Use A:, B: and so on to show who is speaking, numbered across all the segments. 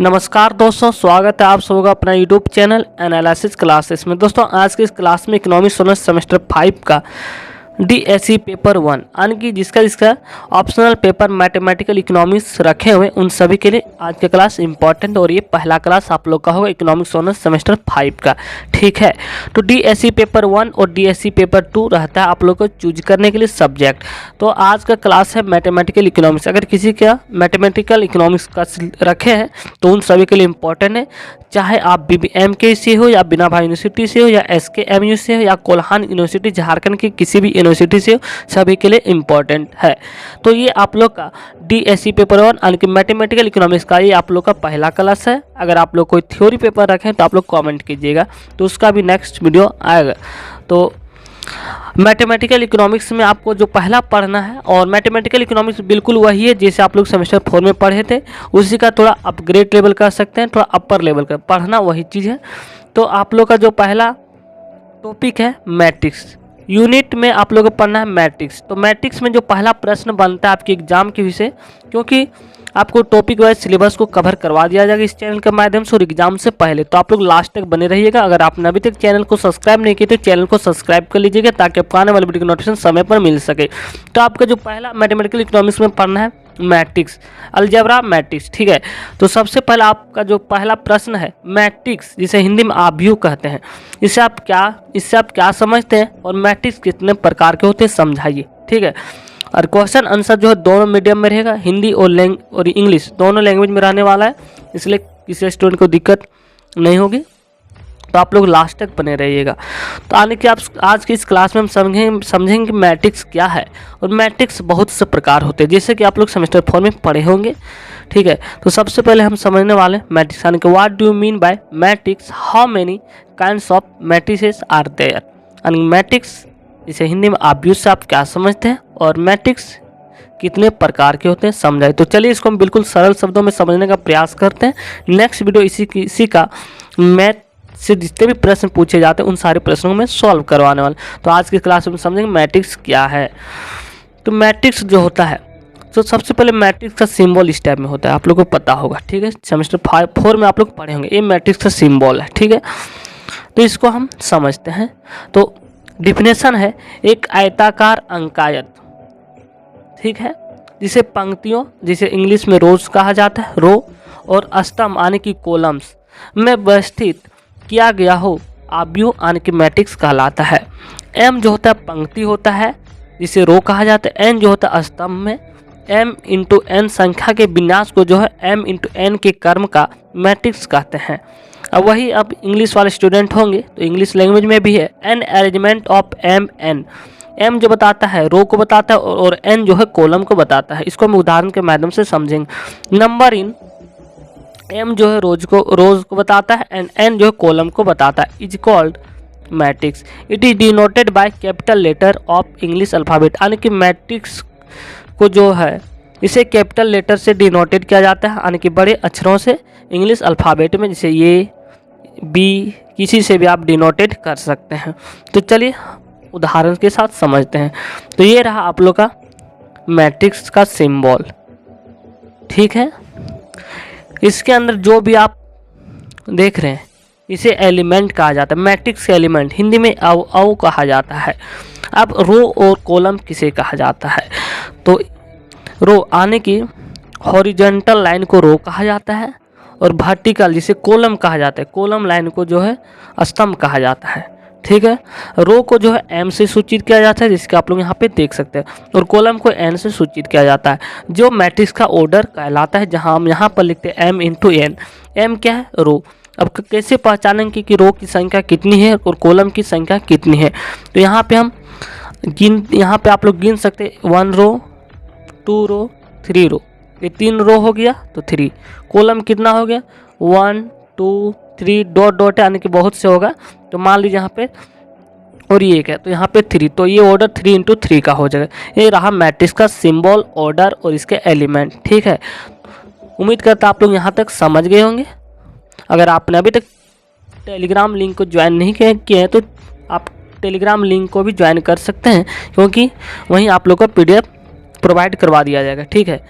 A: नमस्कार दोस्तों, स्वागत है आप सबका अपना यूट्यूब चैनल एनालिसिस क्लासेस में। दोस्तों आज की इस क्लास में इकोनॉमिक्स ऑनर्स सेमेस्टर 5 का DSE पेपर 1 यानी कि जिसका ऑप्शनल पेपर मैथमेटिकल इकोनॉमिक्स रखे हुए उन सभी के लिए आज का क्लास इंपॉर्टेंट और ये पहला क्लास आप लोग का होगा इकोनॉमिक्स ऑनर्स सेमेस्टर 5 का। ठीक है, तो DSE पेपर 1 और DSE पेपर 2 रहता है आप लोग को चूज करने के लिए सब्जेक्ट। तो आज का क्लास है मैथमेटिकल इकोनॉमिक्स। अगर किसी का मैथमेटिकल इकोनॉमिक्स का रखे हैं तो उन सभी के लिए इंपॉर्टेंट है, चाहे आप BBM के से हो या बिना भाई यूनिवर्सिटी से हो या SKMU से हो या कोल्हान यूनिवर्सिटी झारखंड की किसी भी यूनिवर्सिटी से हो, सभी के लिए इम्पॉर्टेंट है। तो ये आप लोग का DSE पेपर 1 यानी कि मैथमेटिकल इकोनॉमिक्स का ये आप लोग का पहला क्लास है। अगर आप लोग कोई थ्योरी पेपर रखें तो आप लोग कमेंट कीजिएगा, तो उसका भी नेक्स्ट वीडियो आएगा। तो मैथमेटिकल इकोनॉमिक्स में आपको जो पहला पढ़ना है, और मैथमेटिकल इकोनॉमिक्स बिल्कुल वही है जैसे आप लोग सेमेस्टर 4 में पढ़े थे, उसी का थोड़ा अपग्रेड लेवल कर सकते हैं, थोड़ा अपर लेवल का पढ़ना वही चीज़ है। तो आप लोग का जो पहला टॉपिक है मैट्रिक्स, यूनिट में आप लोग को पढ़ना है मैट्रिक्स। तो मैट्रिक्स में जो पहला प्रश्न बनता है आपके एग्जाम के विषय, क्योंकि आपको टॉपिक वाइज सिलेबस को कवर करवा दिया जाएगा इस चैनल के माध्यम से और एग्जाम से पहले, तो आप लोग लास्ट तक बने रहिएगा। अगर आपने अभी तक चैनल को सब्सक्राइब नहीं किया तो चैनल को सब्सक्राइब कर लीजिएगा ताकि आपको आने वाले वीडियो की नोटिफिकेशन समय पर मिल सके। तो आपका जो पहला मैथमेटिकल इकोनॉमिक्स में पढ़ना है मैट्रिक्स, अलजेब्रा मैट्रिक्स। ठीक है, तो सबसे पहला आपका जो पहला प्रश्न है मैट्रिक्स, जिसे हिंदी में आव्यूह कहते हैं, इससे आप क्या समझते हैं और मैट्रिक्स कितने प्रकार के होते हैं समझाइए। ठीक है, और क्वेश्चन आंसर जो है दोनों मीडियम में रहेगा, हिंदी और इंग्लिश दोनों लैंग्वेज में रहने वाला है, इसलिए किसी स्टूडेंट को दिक्कत नहीं होगी। तो आप लोग लास्ट तक बने रहिएगा। तो आने की आप आज की इस क्लास में हम समझेंगे कि मैट्रिक्स क्या है, और मैट्रिक्स बहुत से प्रकार होते हैं जैसे कि आप लोग सेमेस्टर 4 में पढ़े होंगे। ठीक है, तो सबसे पहले हम समझने वाले मैट्रिक्स यानी कि what do you mean by matrix, how many kinds of matrices are there. यानी मैट्रिक्स इसे हिंदी में आव्यूह से आप क्या समझते हैं और मैट्रिक्स कितने प्रकार के होते हैं समझाइए। तो चलिए इसको हम बिल्कुल सरल शब्दों में समझने का प्रयास करते हैं। नेक्स्ट वीडियो इसी का मैथ से जितने भी प्रश्न पूछे जाते हैं उन सारे प्रश्नों में सॉल्व करवाने वाले। तो आज की क्लास में समझेंगे मैट्रिक्स क्या है। तो मैट्रिक्स जो होता है, तो सबसे पहले मैट्रिक्स का सिंबल इस टाइप में होता है, आप लोग को पता होगा। ठीक है, सेमेस्टर 4 में आप लोग पढ़े होंगे, ये मैट्रिक्स का सिंबल है। ठीक है, तो इसको हम समझते हैं। तो डिफिनेशन है एक आयताकार अंकायत, ठीक है, जिसे पंक्तियों, जिसे इंग्लिश में रोज कहा जाता है, रो, और स्तंभ यानी कि कॉलम्स में व्यवस्थित किया गया हो, आव्यूह यानी कि मैट्रिक्स कहलाता है। M जो होता है पंक्ति होता है जिसे रो कहा जाता है, N जो होता है स्तंभ में, M इंटू N संख्या के विन्यास को जो है M इंटू N के क्रम का मैट्रिक्स कहते हैं। अब वही अब इंग्लिश वाले स्टूडेंट होंगे तो इंग्लिश लैंग्वेज में भी है एन अरेंजमेंट ऑफ M जो बताता है रो को बताता है और N जो है कॉलम को बताता है। इसको हम उदाहरण के माध्यम से समझेंगे। नंबर इन M जो है रोज को बताता है एंड N जो है कॉलम को बताता है, is called matrix. It is denoted by capital letter of English alphabet. यानी कि मैट्रिक्स को जो है इसे कैपिटल लेटर से डिनोटेड किया जाता है, यानी कि बड़े अक्षरों से इंग्लिश अल्फ़ाबेट में, जैसे ये B किसी से भी आप डिनोटेड कर सकते हैं। तो चलिए उदाहरण के साथ समझते हैं। तो ये रहा आप लोग का मैट्रिक्स का सिंबल। ठीक है, इसके अंदर जो भी आप देख रहे हैं इसे एलिमेंट कहा जाता है। मैट्रिक्स के एलिमेंट हिंदी में अव कहा जाता है। अब रो और कॉलम किसे कहा जाता है, तो रो आने की हॉरिजॉन्टल लाइन को रो कहा जाता है, और वर्टिकल जिसे कॉलम कहा जाता है, कॉलम लाइन को जो है स्तंभ कहा जाता है। ठीक है, रो को जो है M से सूचित किया जाता है, जिसके आप लोग यहाँ पे देख सकते हैं, और कॉलम को N से सूचित किया जाता है, जो मैट्रिक्स का ऑर्डर कहलाता है, जहाँ हम यहाँ पर लिखते हैं M इंटू N। M क्या है, रो। अब कैसे पहचानेंगे कि रो की संख्या कितनी है और कॉलम की संख्या कितनी है, तो यहाँ पे हम यहाँ पे आप लोग गिन सकते हैं 1 रो 2 रो 3 रो, ये 3 रो हो गया तो 3, कॉलम कितना हो गया 1 2 3 डॉट यानी कि बहुत से होगा, तो मान लीजिए यहाँ पे और ये एक है तो यहाँ पे 3, तो ये ऑर्डर 3 इंटू 3 का हो जाएगा। ये रहा मैट्रिक्स का सिंबल, ऑर्डर और इसके एलिमेंट। ठीक है, उम्मीद करता आप लोग यहाँ तक समझ गए होंगे। अगर आपने अभी तक टेलीग्राम लिंक को ज्वाइन नहीं किए हैं तो आप टेलीग्राम लिंक को भी ज्वाइन कर सकते हैं, क्योंकि वहीं आप लोग को PDF प्रोवाइड करवा दिया जाएगा। ठीक है,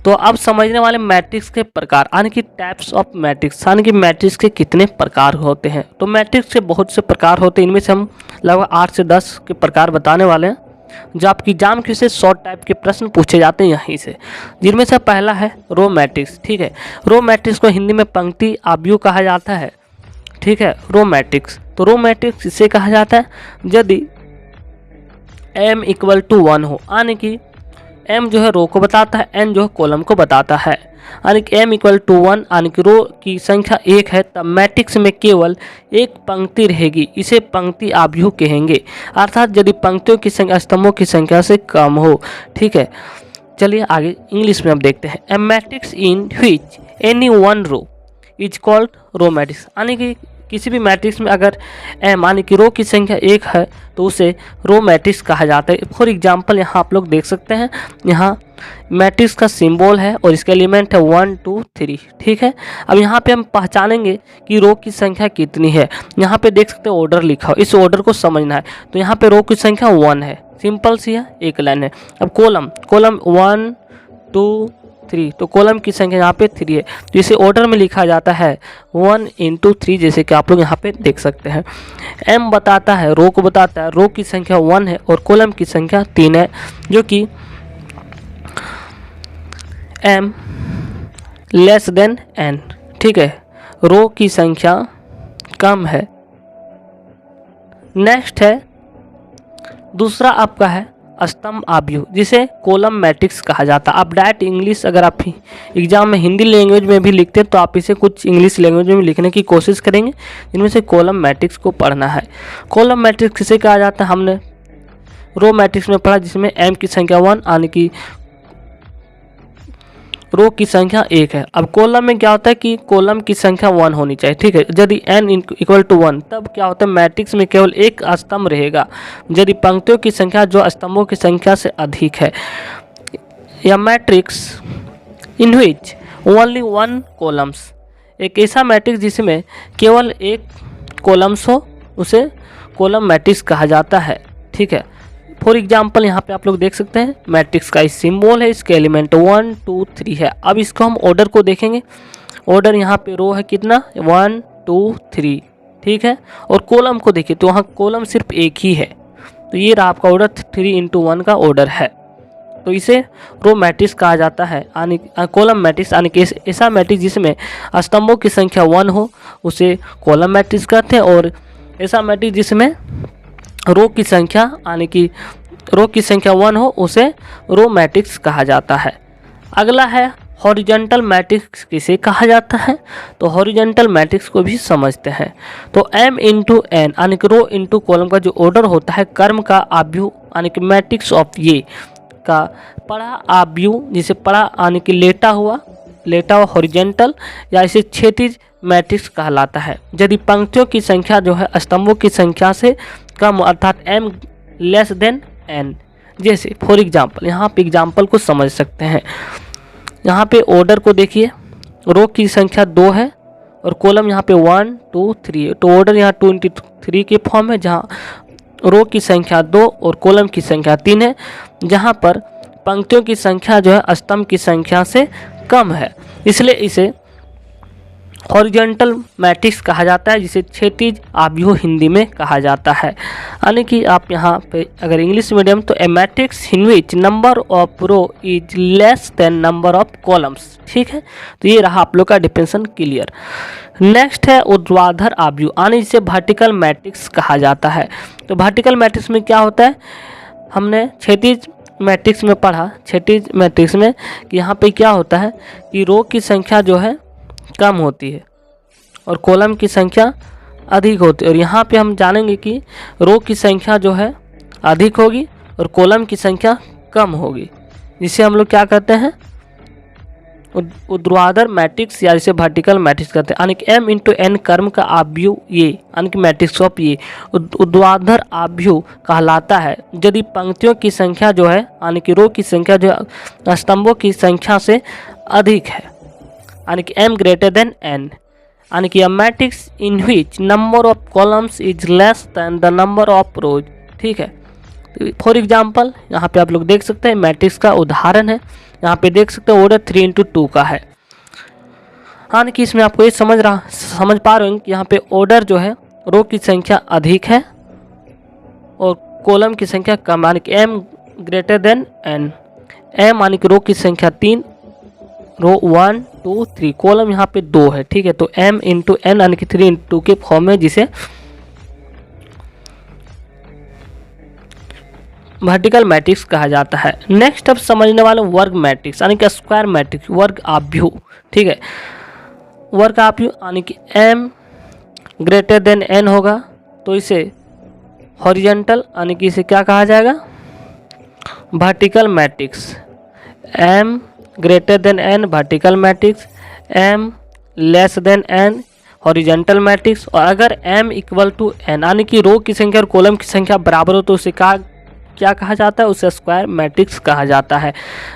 A: तो अब समझने वाले मैट्रिक्स के प्रकार यानी कि टाइप्स ऑफ मैट्रिक्स, यानी कि मैट्रिक्स के कितने प्रकार होते हैं। तो मैट्रिक्स के बहुत से प्रकार होते हैं, इनमें से हम लगभग 8 से 10 के प्रकार बताने वाले हैं जो आपकी एग्जाम के से शॉर्ट टाइप के प्रश्न पूछे जाते हैं यहीं से, जिनमें से पहला है रो मैट्रिक्स। ठीक है, रो मैट्रिक्स को हिंदी में पंक्ति आव्यूह कहा जाता है। ठीक है, रो मैट्रिक्स, तो रो मैट्रिक्स इसे कहा जाता है यदि m इक्वल टू 1 हो, यानी कि m जो है रो को बताता है, n जो है कॉलम को बताता है, यानी कि m इक्वल टू 1 यानी कि रो की संख्या 1 है, तब मैट्रिक्स में केवल एक पंक्ति रहेगी, इसे पंक्ति आव्यूह कहेंगे, अर्थात यदि पंक्तियों की संख्या स्तंभों की संख्या से कम हो। ठीक है, चलिए आगे इंग्लिश में अब देखते हैं। A matrix in which any one row is called row matrix, यानी कि किसी भी मैट्रिक्स में अगर m यानी कि रो की संख्या 1 है तो उसे रो मैट्रिक्स कहा जाता है। फॉर एग्जांपल यहाँ आप लोग देख सकते हैं, यहाँ मैट्रिक्स का सिंबल है और इसका एलिमेंट है 1 2 3। ठीक है, अब यहाँ पे हम पहचानेंगे कि रो की संख्या कितनी है। यहाँ पे देख सकते हैं ऑर्डर लिखा हो, इस ऑर्डर को समझना है। तो यहाँ पे रो की संख्या 1 है, सिंपल सी है, एक लाइन है। अब कॉलम 1 2 3, तो कॉलम की संख्या यहाँ पे 3 है, तो इसे ऑर्डर में लिखा जाता है 1 into 3, जैसे कि आप लोग यहाँ पे देख सकते हैं। m बताता है, रो को बताता है, रो की संख्या 1 है और कॉलम की संख्या 3 है, जो कि m लेस देन n। ठीक है, रो की संख्या कम है। नेक्स्ट है दूसरा आपका है स्तंभ आव्यूह, जिसे कॉलम मैट्रिक्स कहा जाता है। आप डायरेक्ट इंग्लिश अगर आप एग्जाम में हिंदी लैंग्वेज में भी लिखते हैं तो आप इसे कुछ इंग्लिश लैंग्वेज में भी लिखने की कोशिश करेंगे, इनमें से कॉलम मैट्रिक्स को पढ़ना है। कॉलम मैट्रिक्स किसे कहा जाता है, हमने रो मैट्रिक्स में पढ़ा जिसमें m की संख्या 1 यानी कि रो की संख्या 1 है। अब कॉलम में क्या होता है कि कॉलम की संख्या 1 होनी चाहिए। ठीक है, यदि n इक्वल टू 1 तब क्या होता है, मैट्रिक्स में केवल एक स्तंभ रहेगा यदि पंक्तियों की संख्या जो स्तंभों की संख्या से अधिक है। या matrix in which only 1 columns, एक ऐसा मैट्रिक्स जिसमें केवल एक कॉलम्स हो उसे कॉलम मैट्रिक्स कहा जाता है। ठीक है, फॉर एग्जाम्पल यहाँ पे आप लोग देख सकते हैं मैट्रिक्स का सिंबल है, इसके एलिमेंट 1 2 3 है। अब इसको हम ऑर्डर को देखेंगे, ऑर्डर यहाँ पे रो है कितना 1 2 3। ठीक है, और कॉलम को देखिए तो वहाँ कॉलम सिर्फ एक ही है, तो ये रहा आपका ऑर्डर 3 into 1 का ऑर्डर है, तो इसे रो मैट्रिक्स कहा जाता है। यानी कॉलम मैट्रिक्स यानी कि ऐसा मैट्रिक्स जिसमें स्तंभों की संख्या 1 हो उसे कॉलम मैट्रिक्स कहते हैं, और ऐसा मैट्रिक्स जिसमें रो की संख्या यानी कि रो की संख्या 1 हो उसे रो मैट्रिक्स कहा जाता है। अगला है हॉरिजॉन्टल मैट्रिक्स किसे कहा जाता है, तो हॉरिजॉन्टल मैट्रिक्स को भी समझते हैं। तो m into n यानी कि रो इंटू कॉलम का जो ऑर्डर होता है कर्म का आव्यूह यानी कि मैट्रिक्स ऑफ ये का पड़ा आव्यूह, जिसे पड़ा यानी कि लेटा हुआ हॉरिजॉन्टल या इसे क्षैतिज मैट्रिक्स कहलाता है यदि पंक्तियों की संख्या जो है स्तंभों की संख्या से कम अर्थात m लेस देन n। जैसे फॉर एग्जांपल यहाँ पे एग्जांपल को समझ सकते हैं, यहाँ पे ऑर्डर को देखिए, रो की संख्या 2 है और कॉलम यहाँ पे 1 2 3 है, तो ऑर्डर यहाँ 2 into 3 के फॉर्म है, जहाँ रो की संख्या 2 और कॉलम की संख्या 3 है, जहाँ पर पंक्तियों की संख्या जो है स्तंभ की संख्या से कम है, इसलिए इसे हॉरिजॉन्टल मैट्रिक्स कहा जाता है, जिसे क्षैतिज आव्यूह हिंदी में कहा जाता है। यानी कि आप यहाँ पे अगर इंग्लिश मीडियम तो a matrix in which number of row is less than number of columns. ठीक है, तो ये रहा आप लोग का डिफिनेशन क्लियर। नेक्स्ट है ऊर्ध्वाधर आव्यूह यानी जिसे वर्टिकल मैट्रिक्स कहा जाता है। तो वर्टिकल मैट्रिक्स में क्या होता है, हमने क्षैतिज मैट्रिक्स में पढ़ा, क्षैतिज मैट्रिक्स में कि यहाँ पे क्या होता है कि रो की संख्या जो है कम होती है और कॉलम की संख्या अधिक होती है, और यहाँ पे हम जानेंगे कि रो की संख्या जो है अधिक होगी और कॉलम की संख्या कम होगी, जिसे हम लोग क्या कहते हैं ऊर्ध्वाधर मैट्रिक्स या इसे वर्टिकल मैट्रिक्स कहते हैं। यानी कि m into n कर्म का आव्यूह ये यानी कि मैट्रिक्स ऑफ ये ऊर्ध्वाधर आव्यूह कहलाता है यदि पंक्तियों की संख्या जो है यानी कि रो की संख्या जो है स्तंभों की संख्या से अधिक है, यानी कि m greater than n, यानी कि a matrix in which number of columns is less then the number of रोज। ठीक है, फॉर एग्जाम्पल यहाँ पे आप लोग देख सकते हैं मैट्रिक्स का उदाहरण है, यहाँ पे देख सकते हैं ऑर्डर 3×2 का है। हाँ कि इसमें आपको ये समझ पा रहे हैं कि यहाँ पे ऑर्डर जो है रो की संख्या अधिक है और कॉलम की संख्या कम, यानी कि m greater than n। m यानी कि रो की संख्या 3, रो 1 2 3, कॉलम यहाँ पे 2 है, ठीक है। तो m इंटू n यानी कि 3×2 के फॉर्म में, जिसे वर्टिकल मैट्रिक्स कहा जाता है। नेक्स्ट अब समझने वाले वर्ग मैट्रिक्स यानी कि स्क्वायर मैट्रिक्स, वर्ग आव्यूह, ठीक है। वर्ग आव्यूह यानी कि m ग्रेटर देन n होगा तो इसे हॉरिजॉन्टल यानी कि इसे क्या कहा जाएगा, vertical matrix. m greater than n vertical matrix, m less than n horizontal matrix. और अगर m इक्वल टू n यानी कि रो की संख्या और कॉलम की संख्या बराबर हो तो उसे क्या कहा जाता है, उसे स्क्वायर मैट्रिक्स कहा जाता है।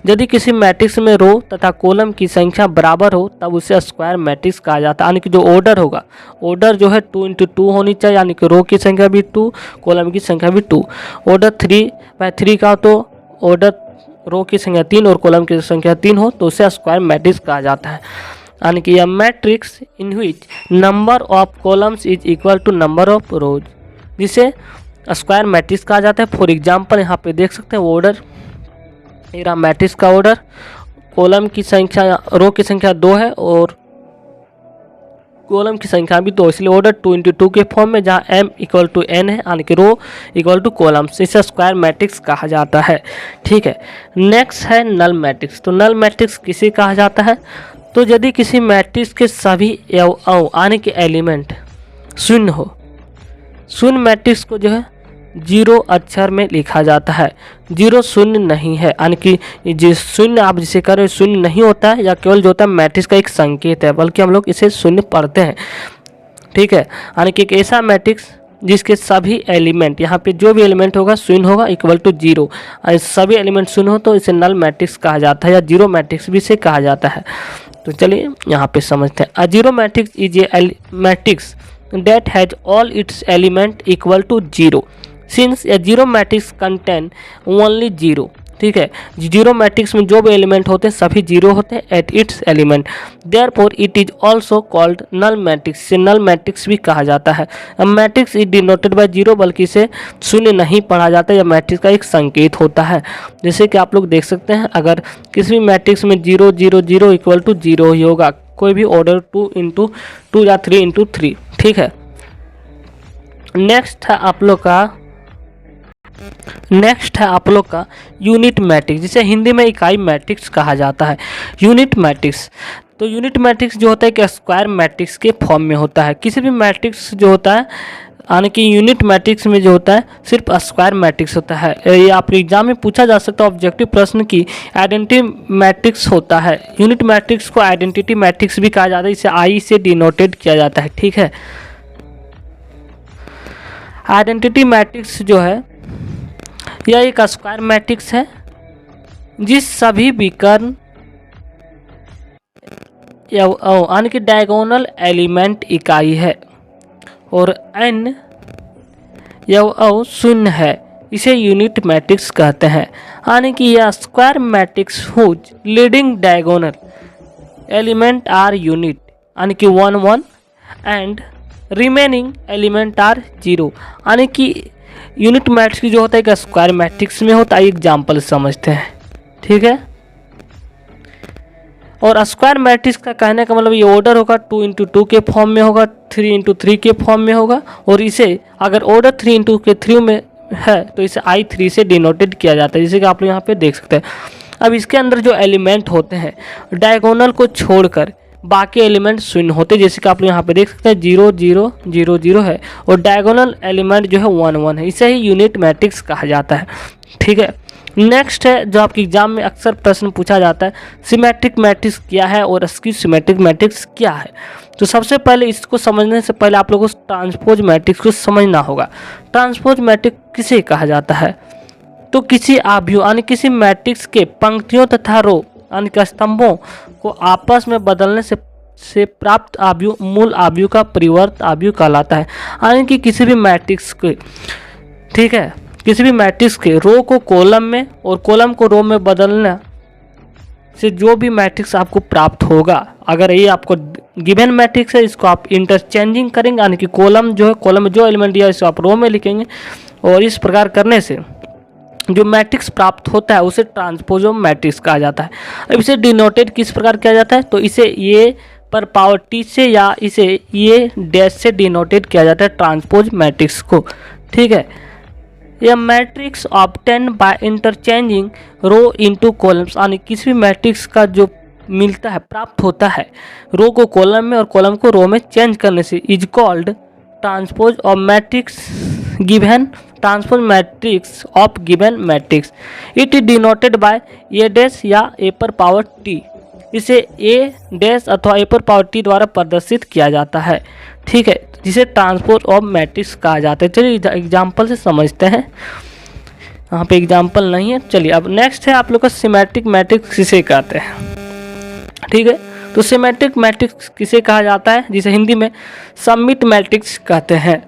A: यदि किसी मैट्रिक्स में रो तथा कॉलम की संख्या बराबर हो तब उसे स्क्वायर मैट्रिक्स कहा जाता है। यानी कि जो ऑर्डर होगा, ऑर्डर जो है 2×2 होनी चाहिए, यानी कि रो की संख्या भी 2, कॉलम की संख्या भी 2। ऑर्डर 3×3 का तो ऑर्डर रो की संख्या 3 और कॉलम की संख्या 3 हो तो उसे स्क्वायर मैट्रिक्स कहा जाता है। यानी कि यह matrix in which number of columns is equal to number of rows, जिसे स्क्वायर मैट्रिक्स कहा जाता है। फॉर एग्जांपल यहाँ पे देख सकते हैं ऑर्डर, मेरा मैट्रिक्स का ऑर्डर, कॉलम की संख्या, रो की संख्या 2 है और कॉलम की संख्या भी 2, इसलिए ऑर्डर 2×2 के फॉर्म में, जहाँ m इक्वल टू n है यानी कि रो इक्वल टू कॉलम्स, इसे स्क्वायर मैट्रिक्स कहा जाता है, ठीक है। नेक्स्ट है नल मैट्रिक्स। तो नल मैट्रिक्स किसे कहा जाता है, तो यदि किसी मैट्रिक्स के सभी अवयव यानी कि एलिमेंट शून्य हो, शून्य मैट्रिक्स को जो है 0 अक्षर में लिखा जाता है। 0 शून्य नहीं है, यानी कि जिस शून्य आप जिसे करें शून्य नहीं होता है, या केवल जो होता है मैट्रिक्स का एक संकेत है, बल्कि हम लोग इसे शून्य पढ़ते हैं, ठीक है। यानी कि एक ऐसा मैट्रिक्स जिसके सभी एलिमेंट, यहाँ पे जो भी एलिमेंट होगा शून्य होगा, इक्वल टू 0, सभी एलिमेंट शून्य हो तो इसे नल मैट्रिक्स कहा जाता है, या जीरो मैट्रिक्स भी इसे कहा जाता है। तो चलिए यहाँ पे समझते हैं। A zero matrix is a matrix that has all its element equal to 0 since a zero matrix contain only 0, ठीक है। जीरो मैट्रिक्स में जो भी एलिमेंट होते हैं सभी 0 होते हैं at its element, therefore it is also called null matrix, से नल मैट्रिक्स भी कहा जाता है। अब मैट्रिक्स इज डिनोटेड बाय 0, बल्कि इसे शून्य नहीं पढ़ा जाता, यह मैट्रिक्स का एक संकेत होता है। जैसे कि आप लोग देख सकते हैं, अगर किसी भी मैट्रिक्स में 0 0 0 इक्वल टू 0 ही होगा, कोई भी ऑर्डर 2×2 या 3×3, ठीक है। नेक्स्ट है आप लोग का यूनिट मैट्रिक्स, जिसे हिंदी में इकाई मैट्रिक्स कहा जाता है। यूनिट मैट्रिक्स, तो यूनिट मैट्रिक्स जो होता है कि स्क्वायर मैट्रिक्स के फॉर्म में होता है। किसी भी मैट्रिक्स जो होता है, यानी कि यूनिट मैट्रिक्स में जो होता है सिर्फ स्क्वायर मैट्रिक्स होता है। ये आप एग्जाम में पूछा जा सकता है ऑब्जेक्टिव प्रश्न की, आइडेंटिटी मैट्रिक्स होता है। यूनिट मैट्रिक्स को आइडेंटिटी मैट्रिक्स भी कहा जाता है, इसे आई से डिनोटेड किया जाता है, ठीक है। आइडेंटिटी मैट्रिक्स जो है यह एक स्क्वायर मैट्रिक्स है जिस सभी विकर्ण यानी कि डायगोनल एलिमेंट इकाई है और n यह शून्य है, इसे यूनिट मैट्रिक्स कहते हैं। यानी कि यह square matrix whose leading diagonal element are unit, यानी कि 1 1 एंड रिमेनिंग एलिमेंट आर 0। यानी कि यूनिट मैट्रिक्स जो होता है एक स्क्वायर मैट्रिक्स में होता है। एग्जाम्पल समझते हैं, ठीक है। और स्क्वायर मैट्रिक्स का कहने का मतलब ये ऑर्डर होगा 2×2 के फॉर्म में होगा, 3×3 के फॉर्म में होगा, और इसे अगर ऑर्डर 3×3 में है तो इसे I3 से डिनोटेड किया जाता है, जैसे कि आप लोग यहाँ पे देख सकते हैं। अब इसके अंदर जो एलिमेंट होते हैं डायगोनल को छोड़कर बाकी एलिमेंट शून्य होते हैं, जैसे कि आप लोग यहाँ पे देख सकते हैं 0 0 0 0 है और डायगोनल एलिमेंट जो है 1 1 है, इसे ही यूनिट मैट्रिक्स कहा जाता है, ठीक है। नेक्स्ट है जो आपके एग्जाम में अक्सर प्रश्न पूछा जाता है, सिमेट्रिक मैट्रिक्स क्या है और स्क्यू सिमेट्रिक मैट्रिक्स क्या है। तो सबसे पहले इसको समझने से पहले आप लोगों को ट्रांसपोज मैट्रिक्स को समझना होगा। ट्रांसपोज मैट्रिक्स किसे कहा जाता है, तो किसी आव्यूह यानी किसी मैट्रिक्स के पंक्तियों तथा रो यानी कि स्तंभों को आपस में बदलने से प्राप्त आव्यूह मूल आव्यूह का परिवर्त आव्यूह कहलाता है। यानी कि किसी भी मैट्रिक्स के, ठीक है, किसी भी मैट्रिक्स के रो को कॉलम में और कॉलम को रो में बदलना से जो भी मैट्रिक्स आपको प्राप्त होगा, अगर ये आपको गिवन मैट्रिक्स है, इसको आप इंटरचेंजिंग करेंगे, यानी कि कॉलम जो है, कॉलम में जो एलिमेंट दिया है इसको आप रो में लिखेंगे, और इस प्रकार करने से जो मैट्रिक्स प्राप्त होता है उसे ट्रांसपोज मैट्रिक्स कहा जाता है। अब इसे डिनोटेड किस प्रकार किया जाता है, तो इसे ये पर पावर टी से या इसे ये डैश से डिनोटेड किया जाता है ट्रांसपोज मैट्रिक्स को। ठीक है, यह matrix obtain by interchanging row into columns, यानी किसी भी मैट्रिक्स का जो मिलता है, प्राप्त होता है रो को कॉलम में और कॉलम को रो में चेंज करने से, is called transpose of matrix given, transpose matrix of given matrix. It is denoted bye A dash या ए पर पावर टी, इसे ए डैश अथवा ए पर पावर टी द्वारा प्रदर्शित किया जाता है। ठीक है, जिसे ट्रांसपोज ऑफ मैट्रिक्स कहा जाता है। चलिए एग्जाम्पल से समझते हैं, यहाँ पे एग्जाम्पल नहीं है। चलिए अब नेक्स्ट है आप लोग का सिमेट्रिक मैट्रिक्स किसे कहते हैं। ठीक है, तो सिमेट्रिक मैट्रिक्स किसे कहा जाता है, जिसे हिंदी में सममित मैट्रिक्स कहते हैं।